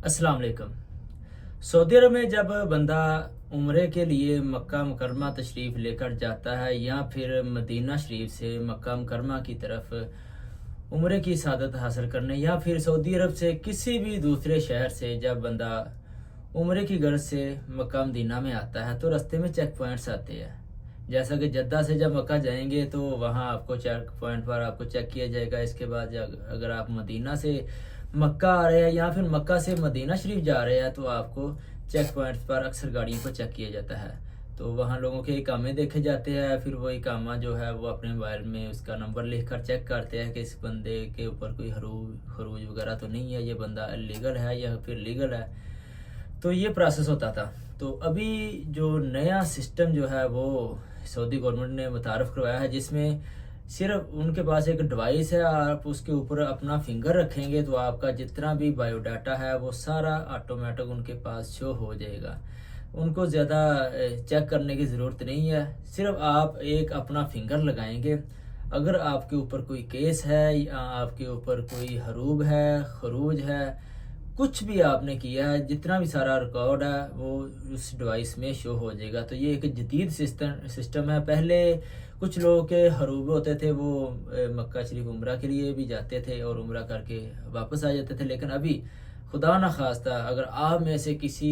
अस्सलाम वालेकुम। सऊदी अरब में जब बंदा उम्रे के लिए मक्का मुकरमा तशरीफ़ लेकर जाता है या फिर मदीना शरीफ से मक्का मुकरमा की तरफ उम्रे की सादत हासिल करने या फिर सऊदी अरब से किसी भी दूसरे शहर से जब बंदा उम्रे की गर्ज से मक्का मदीना में आता है तो रास्ते में चेक पॉइंट्स आते हैं। जैसा कि जद्दा से जब मक्का जाएंगे तो वहाँ आपको चेक पॉइंट पर आपको चेक किया जाएगा। इसके बाद अगर आप मदीना से मक्का आ रहे हैं या फिर मक्का से मदीना शरीफ जा रहे हैं तो आपको चेक पॉइंट्स पर अक्सर गाड़ियों को चेक किया जाता है। तो वहाँ लोगों के इकामे देखे जाते हैं, फिर वो इकामा जो है वो अपने मोबाइल में उसका नंबर लिख कर चेक करते हैं कि इस बंदे के ऊपर कोई खरूज वगैरह तो नहीं है, ये बंदा लीगल है या फिर लीगल है। तो ये प्रोसेस होता था। तो अभी जो नया सिस्टम जो है वो सऊदी गवर्नमेंट ने मुतारफ़ करवाया है, जिसमें सिर्फ उनके पास एक डिवाइस है, आप उसके ऊपर अपना फिंगर रखेंगे तो आपका जितना भी बायोडाटा है वो सारा ऑटोमेटिक उनके पास शो हो जाएगा। उनको ज़्यादा चेक करने की ज़रूरत नहीं है, सिर्फ आप एक अपना फिंगर लगाएंगे। अगर आपके ऊपर कोई केस है या आपके ऊपर कोई हरूब है, खरूज है, कुछ भी आपने किया है, जितना भी सारा रिकॉर्ड है वो उस डिवाइस में शो हो जाएगा। तो ये एक जदीद सिस्टम है। पहले कुछ लोगों के हरूब होते थे, वो मक्का शरीफ उम्रा के लिए भी जाते थे और उम्रा करके वापस आ जाते थे। लेकिन अभी खुदा न खास्ता अगर आप में से किसी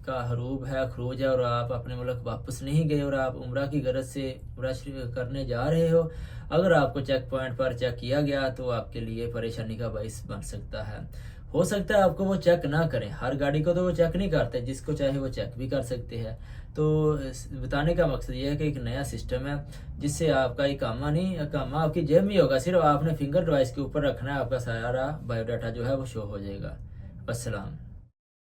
का हरूब है, खरूज है और आप अपने मुल्क वापस नहीं गए और आप उम्रा की गरज से उम्रा शरीफ करने जा रहे हो, अगर आपको चेक पॉइंट पर चेक किया गया तो आपके लिए परेशानी का बाइस बन सकता है। हो सकता है आपको वो चेक ना करें, हर गाड़ी को तो वो चेक नहीं करते, जिसको चाहे वो चेक भी कर सकते हैं। तो बताने का मकसद ये है कि एक नया सिस्टम है जिससे आपका इकामा नहीं, इकामा आपकी जेब में होगा, सिर्फ आपने फिंगर डिवाइस के ऊपर रखना है, आपका सारा बायोडाटा जो है वो शो हो जाएगा। अस्सलाम।